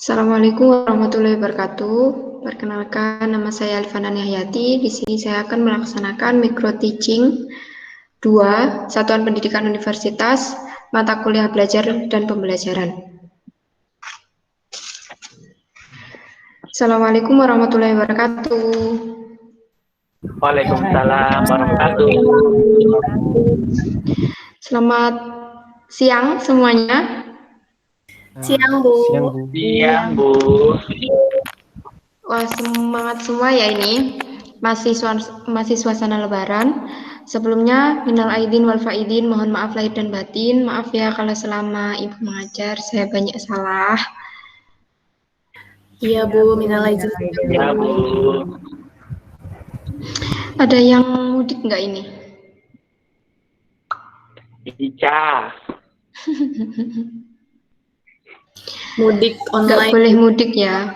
Assalamualaikum warahmatullahi wabarakatuh. Perkenalkan, nama saya Alifana Nihyati. Di sini saya akan melaksanakan micro teaching 2, Satuan Pendidikan Universitas, mata kuliah belajar dan pembelajaran. Assalamualaikum warahmatullahi wabarakatuh. Waalaikumsalam warahmatullahi wabarakatuh. Selamat siang semuanya. Siang, Bu. Siang, Bu. Wah, semangat semua ya ini. Masih suasana lebaran. Sebelumnya, minal aidin wal faidin, mohon maaf lahir dan batin. Maaf ya kalau selama Ibu mengajar saya banyak salah. Iya, Bu. Minal aidin. Ya, Bu. Ada yang mudik nggak ini? Ica. Mudik Nggak online. boleh mudik ya.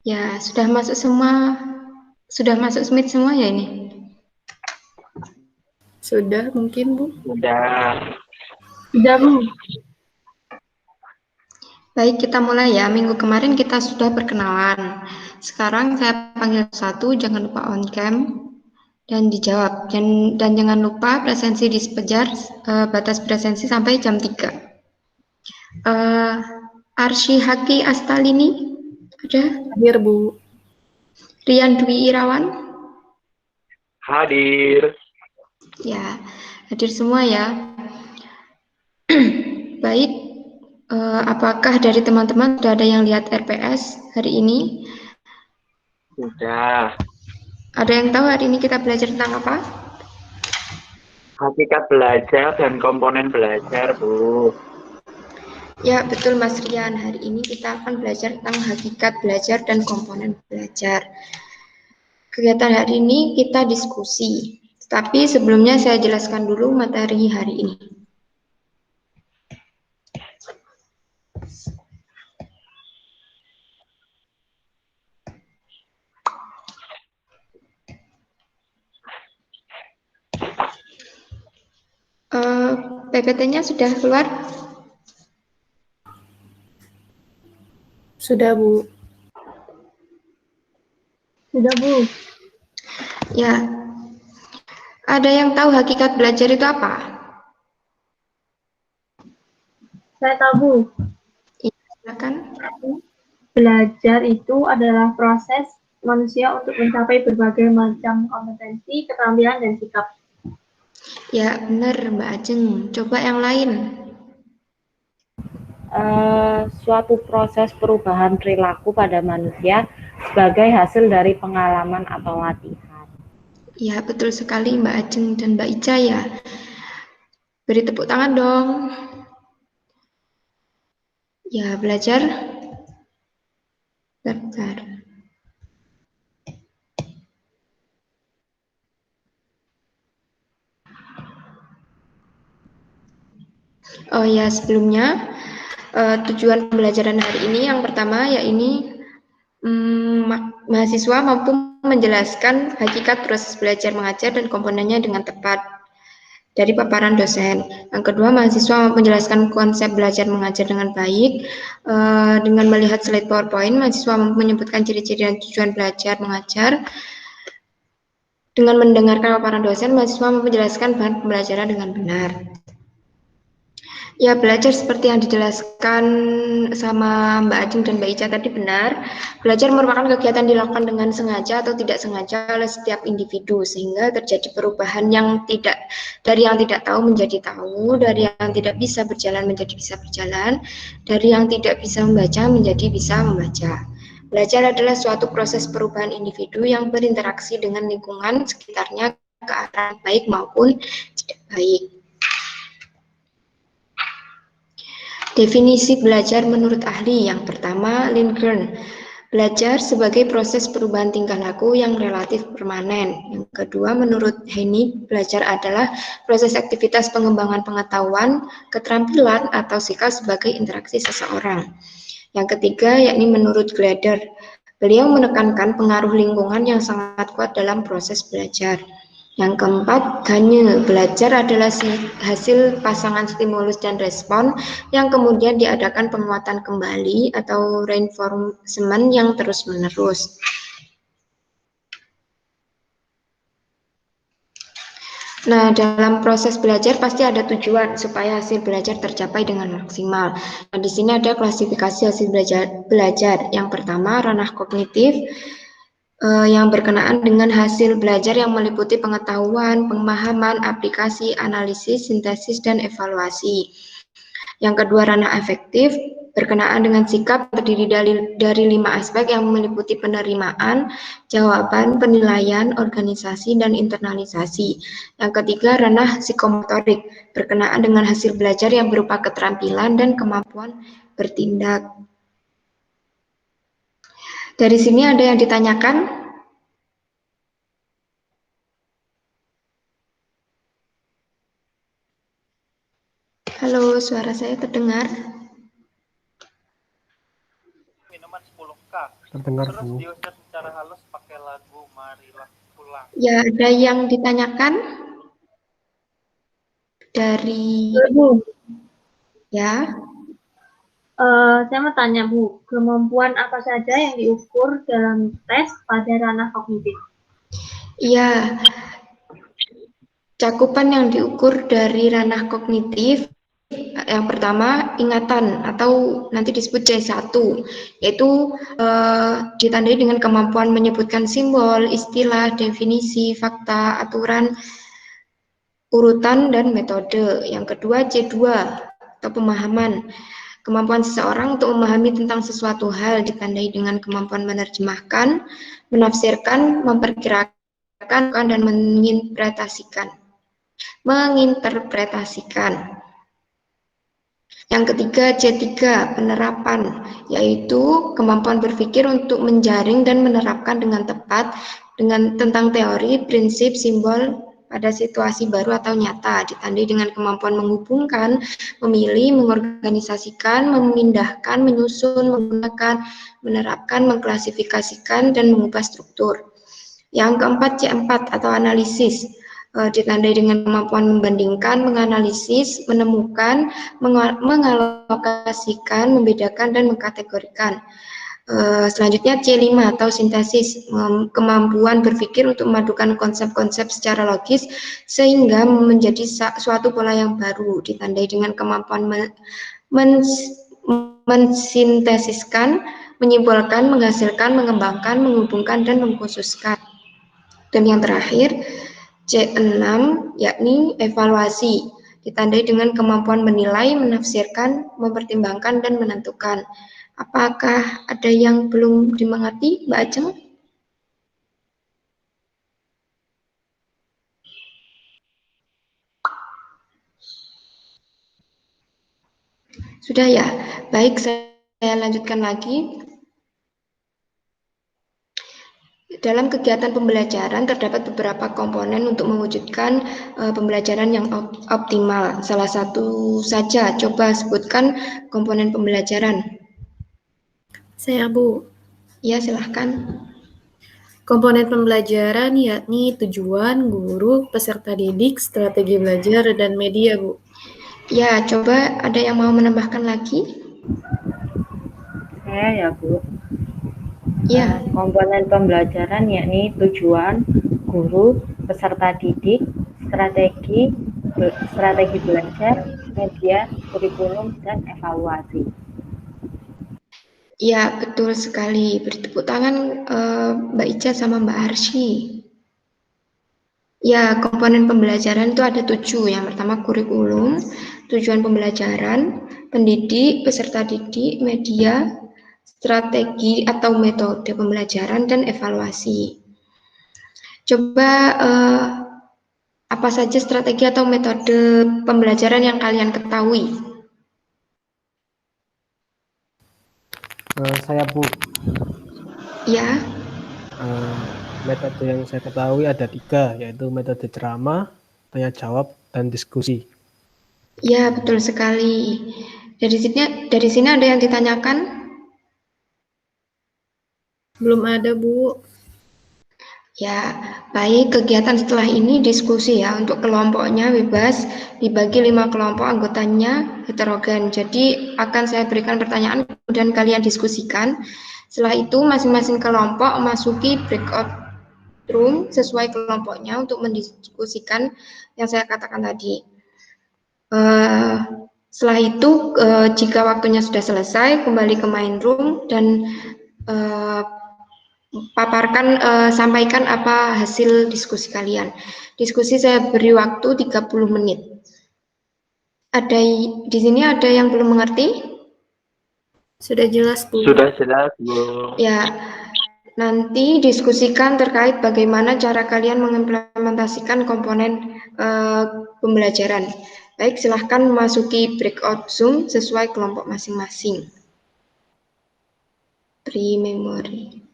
Ya, sudah masuk semua. Sudah masuk Smith semua ya ini? Sudah mungkin, Bu? Udah. Sudah, Bu. Baik, kita mulai ya. Minggu kemarin kita sudah perkenalan. Sekarang saya panggil satu, jangan lupa on cam dan dijawab. Dan jangan lupa presensi disepejar, batas presensi sampai jam 3. Arsy Haki Astalini, ada? Hadir, Bu. Rian Dwi Irawan? Hadir. Ya, hadir semua ya. Baik, apakah dari teman-teman sudah ada yang lihat RPS hari ini? Sudah. Ada yang tahu hari ini kita belajar tentang apa? Hakikat belajar dan komponen belajar, Bu. Ya, betul Mas Rian. Hari ini kita akan belajar tentang hakikat belajar dan komponen belajar. Kegiatan hari ini kita diskusi. Tapi sebelumnya saya jelaskan dulu materi hari ini. PPT-nya sudah keluar? Sudah, Bu. Sudah, Bu. Ya. Ada yang tahu hakikat belajar itu apa? Saya tahu, Bu. Iya, silakan. Belajar itu adalah proses manusia untuk mencapai berbagai macam kompetensi, keterampilan, dan sikap. Ya, benar Mbak Ajeng. Coba yang lain. Suatu proses perubahan perilaku pada manusia sebagai hasil dari pengalaman atau latihan. Ya, betul sekali Mbak Ajeng dan Mbak Ica ya. Beri tepuk tangan dong. Ya, belajar. Bentar. Oh ya, sebelumnya tujuan pembelajaran hari ini yang pertama ya ini mahasiswa mampu menjelaskan hakikat proses belajar mengajar dan komponennya dengan tepat dari paparan dosen. Yang kedua, mahasiswa menjelaskan konsep belajar mengajar dengan baik. Dengan melihat slide PowerPoint, mahasiswa mampu menyebutkan ciri-ciri dan tujuan belajar mengajar. Dengan mendengarkan paparan dosen, mahasiswa mampu menjelaskan bahan pembelajaran dengan benar. Ya, belajar seperti yang dijelaskan sama Mbak Ajeng dan Mbak Ica tadi benar. Belajar merupakan kegiatan dilakukan dengan sengaja atau tidak sengaja oleh setiap individu, sehingga terjadi perubahan yang dari yang tidak tahu menjadi tahu, dari yang tidak bisa berjalan menjadi bisa berjalan, dari yang tidak bisa membaca menjadi bisa membaca. Belajar adalah suatu proses perubahan individu yang berinteraksi dengan lingkungan sekitarnya ke arah baik maupun tidak baik. Definisi belajar menurut ahli yang pertama, Lindgren. Belajar sebagai proses perubahan tingkah laku yang relatif permanen. Yang kedua, menurut Heinig, belajar adalah proses aktivitas pengembangan pengetahuan, keterampilan, atau sikap sebagai interaksi seseorang. Yang ketiga, yakni menurut Glader. Beliau menekankan pengaruh lingkungan yang sangat kuat dalam proses belajar. Yang keempat, Ganye. Belajar adalah hasil pasangan stimulus dan respon yang kemudian diadakan penguatan kembali atau reinforcement yang terus-menerus. Nah, dalam proses belajar pasti ada tujuan supaya hasil belajar tercapai dengan maksimal. Nah, di sini ada klasifikasi hasil belajar. Yang pertama, ranah kognitif yang berkenaan dengan hasil belajar yang meliputi pengetahuan, pemahaman, aplikasi, analisis, sintesis, dan evaluasi. Yang kedua, ranah afektif berkenaan dengan sikap terdiri dari 5 aspek yang meliputi penerimaan, jawaban, penilaian, organisasi, dan internalisasi. Yang ketiga, ranah psikomotorik berkenaan dengan hasil belajar yang berupa keterampilan dan kemampuan bertindak. Dari sini ada yang ditanyakan? Halo, suara saya terdengar? Minuman 10K. Terdengar, Terus Bu. diusir secara halus pakai lagu Marilah Pulang. Ya, ada yang ditanyakan? Dari Bu, ya. saya mau tanya Bu, kemampuan apa saja yang diukur dalam tes pada ranah kognitif? Iya, cakupan yang diukur dari ranah kognitif yang pertama ingatan atau nanti disebut C1, yaitu ditandai dengan kemampuan menyebutkan simbol, istilah, definisi, fakta, aturan, urutan, dan metode. Yang kedua C2 atau pemahaman. Kemampuan seseorang untuk memahami tentang sesuatu hal ditandai dengan kemampuan menerjemahkan, menafsirkan, memperkirakan, dan menginterpretasikan. Yang ketiga, C3, penerapan, yaitu kemampuan berpikir untuk menjaring dan menerapkan dengan tepat tentang teori, prinsip, simbol pada situasi baru atau nyata, ditandai dengan kemampuan menghubungkan, memilih, mengorganisasikan, memindahkan, menyusun, menggunakan, menerapkan, mengklasifikasikan, dan mengubah struktur. Yang keempat, C4 atau analisis, ditandai dengan kemampuan membandingkan, menganalisis, menemukan, mengalokasikan, membedakan, dan mengkategorikan. Selanjutnya C5 atau sintesis, kemampuan berpikir untuk memadukan konsep-konsep secara logis sehingga menjadi suatu pola yang baru, ditandai dengan kemampuan mensintesiskan, menyimpulkan, menghasilkan, mengembangkan, menghubungkan, dan mengkhususkan. Dan yang terakhir, C6, yakni evaluasi, ditandai dengan kemampuan menilai, menafsirkan, mempertimbangkan, dan menentukan. Apakah ada yang belum dimengerti, Mbak Ajeng? Sudah ya? Baik, saya lanjutkan lagi. Dalam kegiatan pembelajaran terdapat beberapa komponen untuk mewujudkan pembelajaran yang optimal. Salah satu saja, coba sebutkan komponen pembelajaran. Saya, Bu. Ya, silahkan. Komponen pembelajaran yakni tujuan, guru, peserta didik, strategi belajar, dan media, Bu. Ya, coba ada yang mau menambahkan lagi? Saya ya, Bu. Ya. Komponen pembelajaran yakni tujuan, guru, peserta didik, strategi belajar, media, kurikulum, dan evaluasi. Ya, betul sekali. Beri tepuk tangan Mbak Ica sama Mbak Arsy. Ya, komponen pembelajaran itu ada 7. Yang pertama kurikulum, tujuan pembelajaran, pendidik, peserta didik, media, strategi atau metode pembelajaran, dan evaluasi. Coba apa saja strategi atau metode pembelajaran yang kalian ketahui? Saya, Bu. Ya. Metode yang saya ketahui ada 3, yaitu metode ceramah, tanya jawab, dan diskusi. Ya, betul sekali. Dari sini ada yang ditanyakan? Belum ada, Bu. Ya, baik, kegiatan setelah ini diskusi ya. Untuk kelompoknya bebas dibagi 5 kelompok, anggotanya heterogen. Jadi akan saya berikan pertanyaan kemudian kalian diskusikan. Setelah itu masing-masing kelompok masuki breakout room sesuai kelompoknya untuk mendiskusikan yang saya katakan tadi. Setelah itu jika waktunya sudah selesai kembali ke main room dan sampaikan apa hasil diskusi kalian. Diskusi saya beri waktu 30 menit. Di sini ada yang belum mengerti? Sudah jelas, Bu. Sudah jelas, Bu. Ya, nanti diskusikan terkait bagaimana cara kalian mengimplementasikan komponen pembelajaran. Baik, silahkan memasuki breakout Zoom sesuai kelompok masing-masing. Pre-memory.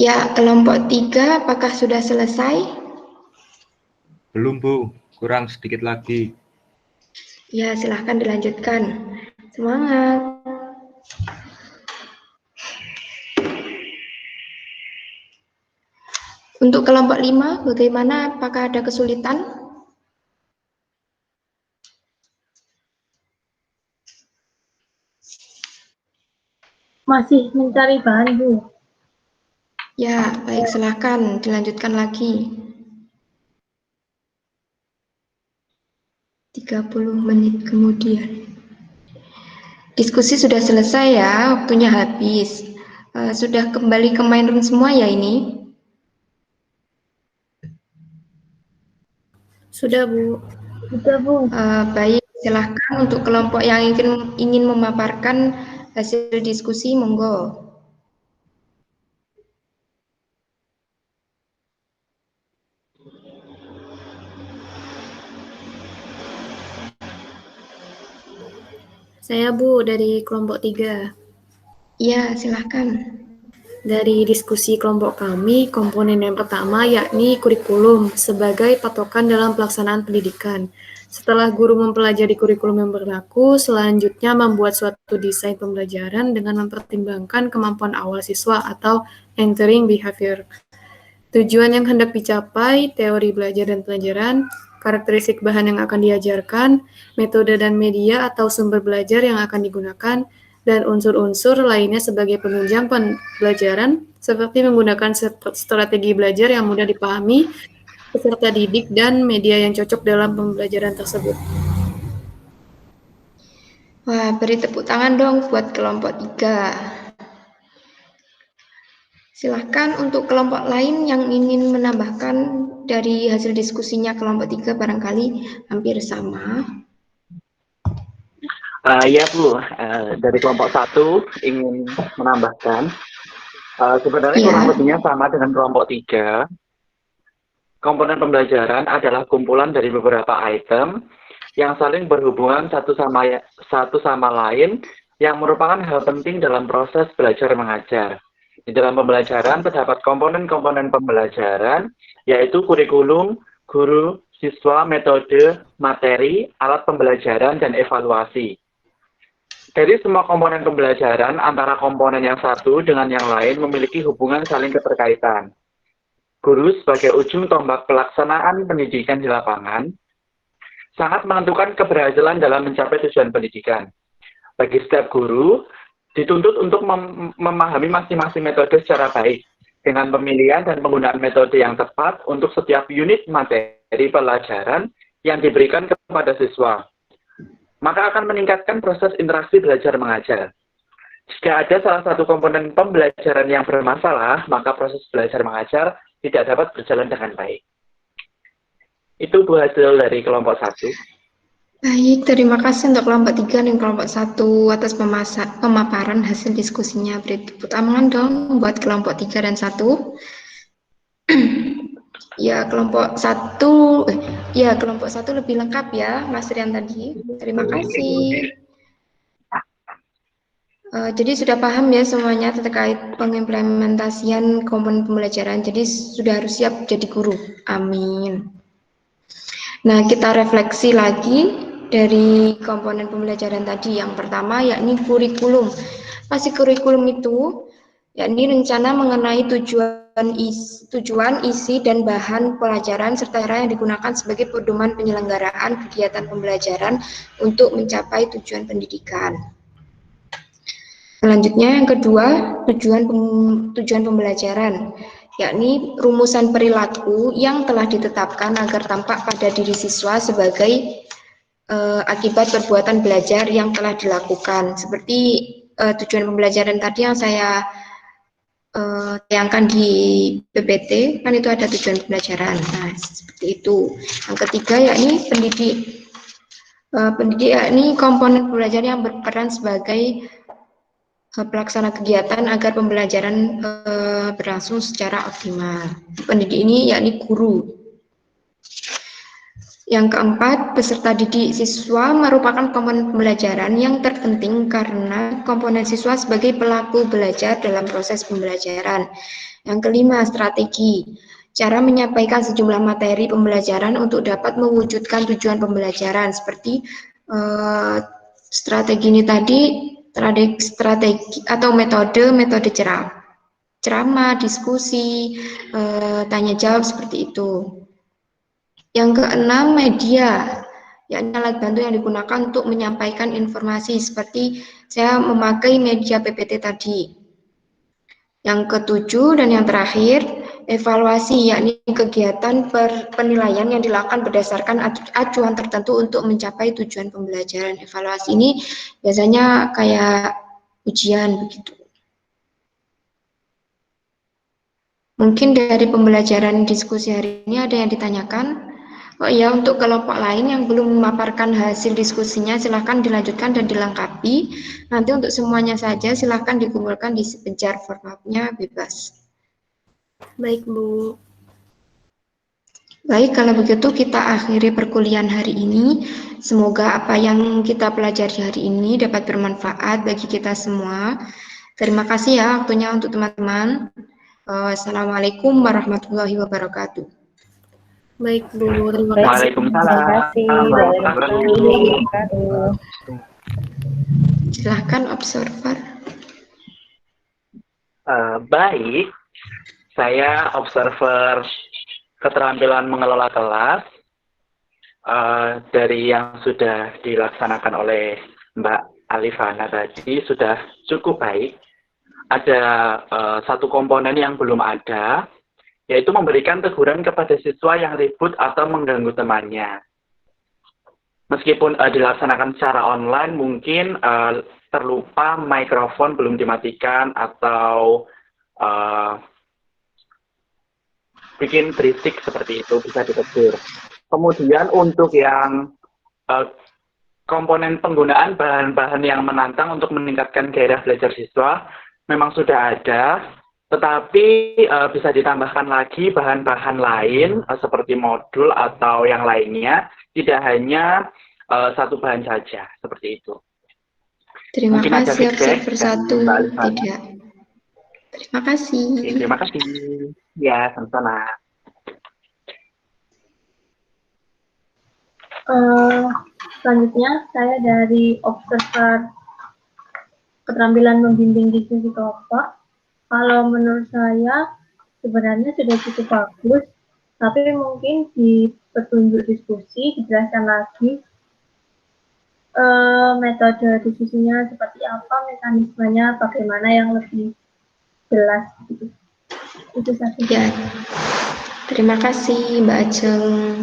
Ya, kelompok 3 apakah sudah selesai? Belum, Bu. Kurang sedikit lagi. Ya, silahkan dilanjutkan. Semangat. Untuk kelompok 5, bagaimana? Apakah ada kesulitan? Masih mencari bahan, Bu. Ya, baik, silahkan dilanjutkan lagi. 30 menit kemudian. Diskusi sudah selesai ya, waktunya habis. Sudah kembali ke main room semua ya ini? Sudah, Bu. Sudah, Bu. Baik, silahkan untuk kelompok yang ingin memaparkan hasil diskusi, monggo. Saya, Bu, dari kelompok 3. Iya, silahkan. Dari diskusi kelompok kami, komponen yang pertama yakni kurikulum sebagai patokan dalam pelaksanaan pendidikan. Setelah guru mempelajari kurikulum yang berlaku, selanjutnya membuat suatu desain pembelajaran dengan mempertimbangkan kemampuan awal siswa atau entering behavior. Tujuan yang hendak dicapai, teori belajar dan pelajaran, karakteristik bahan yang akan diajarkan, metode dan media atau sumber belajar yang akan digunakan, dan unsur-unsur lainnya sebagai penunjang pembelajaran, seperti menggunakan strategi belajar yang mudah dipahami, peserta didik, dan media yang cocok dalam pembelajaran tersebut. Wah, beri tepuk tangan dong buat kelompok 3. Silahkan untuk kelompok lain yang ingin menambahkan dari hasil diskusinya kelompok 3 barangkali hampir sama. Ya, Bu. Dari kelompok 1 ingin menambahkan. Sebenarnya kurang lebihnya sama dengan kelompok 3. Komponen pembelajaran adalah kumpulan dari beberapa item yang saling berhubungan satu sama lain yang merupakan hal penting dalam proses belajar mengajar. Di dalam pembelajaran terdapat komponen-komponen pembelajaran, yaitu kurikulum, guru, siswa, metode, materi, alat pembelajaran, dan evaluasi. Dari semua komponen pembelajaran, antara komponen yang satu dengan yang lain memiliki hubungan saling keterkaitan. Guru sebagai ujung tombak pelaksanaan pendidikan di lapangan sangat menentukan keberhasilan dalam mencapai tujuan pendidikan. Bagi setiap guru, dituntut untuk memahami masing-masing metode secara baik, dengan pemilihan dan penggunaan metode yang tepat untuk setiap unit materi pelajaran yang diberikan kepada siswa. Maka akan meningkatkan proses interaksi belajar mengajar. Jika ada salah satu komponen pembelajaran yang bermasalah, maka proses belajar mengajar tidak dapat berjalan dengan baik. Itu Bu hasil dari kelompok 1. Baik, terima kasih untuk kelompok 3 dan kelompok 1 atas pemaparan hasil diskusinya. Beri tepuk tangan dong buat kelompok 3 dan 1. Ya, kelompok 1 lebih lengkap ya, Mas Rian tadi. Terima kasih. Jadi sudah paham ya semuanya terkait pengimplementasian komponen pembelajaran. Jadi sudah harus siap jadi guru. Amin. Nah, kita refleksi lagi dari komponen pembelajaran tadi. Yang pertama yakni kurikulum. Masih kurikulum itu yakni rencana mengenai tujuan, isi, dan bahan pelajaran serta cara yang digunakan sebagai pedoman penyelenggaraan kegiatan pembelajaran untuk mencapai tujuan pendidikan. Selanjutnya yang kedua, tujuan pembelajaran, yakni rumusan perilaku yang telah ditetapkan agar tampak pada diri siswa sebagai akibat perbuatan belajar yang telah dilakukan. Seperti tujuan pembelajaran tadi yang saya tayangkan di PPT, kan itu ada tujuan pembelajaran. Nah, seperti itu. Yang ketiga yakni pendidik yakni komponen pembelajaran yang berperan sebagai pelaksana kegiatan agar pembelajaran berlangsung secara optimal. Pendidik ini yakni guru. Yang keempat, peserta didik siswa merupakan komponen pembelajaran yang terpenting karena komponen siswa sebagai pelaku belajar dalam proses pembelajaran. Yang kelima, strategi. Cara menyampaikan sejumlah materi pembelajaran untuk dapat mewujudkan tujuan pembelajaran seperti strategi ini tadi. Strategi atau metode ceramah, diskusi, tanya jawab seperti itu. Yang keenam, media, yakni alat bantu yang digunakan untuk menyampaikan informasi seperti saya memakai media PPT tadi. Yang ketujuh dan yang terakhir, evaluasi, yakni kegiatan penilaian yang dilakukan berdasarkan acuan tertentu untuk mencapai tujuan pembelajaran. Evaluasi ini biasanya kayak ujian begitu. Mungkin dari pembelajaran diskusi hari ini ada yang ditanyakan? Oh iya, untuk kelompok lain yang belum memaparkan hasil diskusinya, silahkan dilanjutkan dan dilengkapi. Nanti untuk semuanya saja, silahkan dikumpulkan di sebentar, formatnya bebas. Baik, Bu. Baik, kalau begitu kita akhiri perkuliahan hari ini. Semoga apa yang kita pelajari hari ini dapat bermanfaat bagi kita semua. Terima kasih ya waktunya untuk teman-teman. Assalamualaikum warahmatullahi wabarakatuh. Baik, Bu. Terima kasih. Waalaikumsalam. Silahkan observer. Baik, saya observer keterampilan mengelola kelas dari yang sudah dilaksanakan oleh Mbak Alifana tadi sudah cukup baik. Ada satu komponen yang belum ada, yaitu memberikan teguran kepada siswa yang ribut atau mengganggu temannya. Meskipun dilaksanakan secara online, mungkin terlupa mikrofon belum dimatikan atau bikin berisik seperti itu, bisa ditegur. Kemudian untuk yang komponen penggunaan bahan-bahan yang menantang untuk meningkatkan gairah belajar siswa, memang sudah ada, tetapi bisa ditambahkan lagi bahan-bahan lain seperti modul atau yang lainnya, tidak hanya satu bahan saja, seperti itu. Terima Mungkin kasih observer satu, tidak. Terima kasih. Oke, terima kasih. Ya, sama-sama. Selanjutnya saya dari observer keterampilan membimbing diskusi kelompok. Kalau menurut saya sebenarnya sudah cukup bagus, tapi mungkin di petunjuk diskusi dijelaskan lagi metode diskusinya seperti apa, mekanismenya bagaimana yang lebih jelas gitu. Itu saja. Ya. Terima kasih Mbak Ajeng.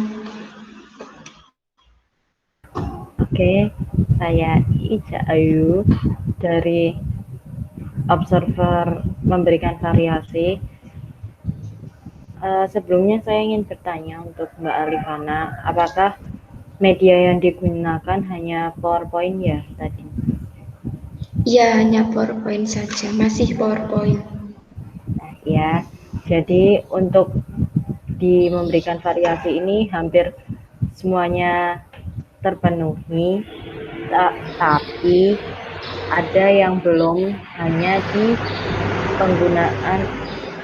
Oke, saya Ica Ayu dari observer memberikan variasi. Sebelumnya saya ingin bertanya untuk Mbak Alifana, apakah media yang digunakan hanya PowerPoint ya tadi? Ya, hanya PowerPoint saja, masih PowerPoint. Nah, ya, jadi untuk memberikan variasi ini hampir semuanya terpenuhi, tapi ada yang belum, hanya di penggunaan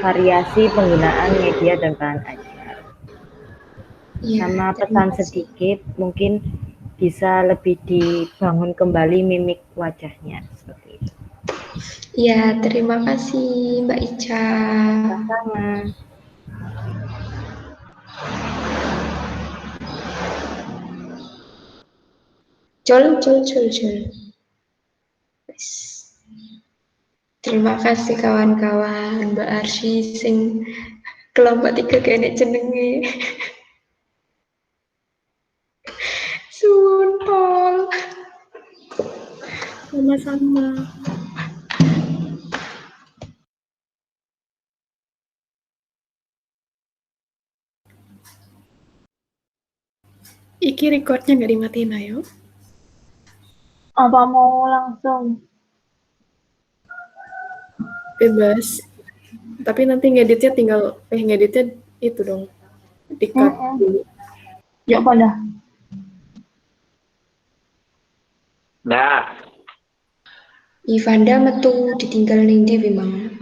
variasi penggunaan media dan bahan ajar. Iya, Sama terima pesan kasih. sedikit, mungkin bisa lebih dibangun kembali mimik wajahnya seperti itu. Iya, terima kasih Mbak Ica. Sama. Jol. Wes. Terima kasih kawan-kawan, Mbak Arsy sing kelompok 3 kene jenenge. Suwun pol. Sama-sama. Iki recordnya nggak dimatiin ayo. Apa mau langsung? Bebas. Tapi nanti ngeditnya ngeditnya itu dong. Di-cut dulu. Yuk pada. Nah, Ivanda metu ditinggal ning ndi Mang?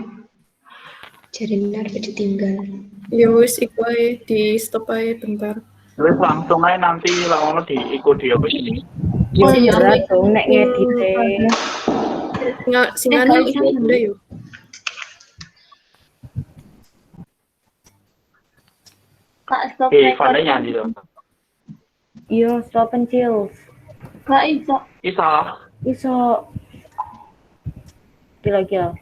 Jarine arep ditinggal. Ya wis iku ae, di stop ae bentar. wis langsung aja nanti langsung diikuti apa ini. Yo Oh iya. berat dong nek ngedite. Singane iki Anda yo. Kak stop Ivanda record. nyanyi dong. Yo stop pencil. Kak iso. Isa. Iso. Gila-gila.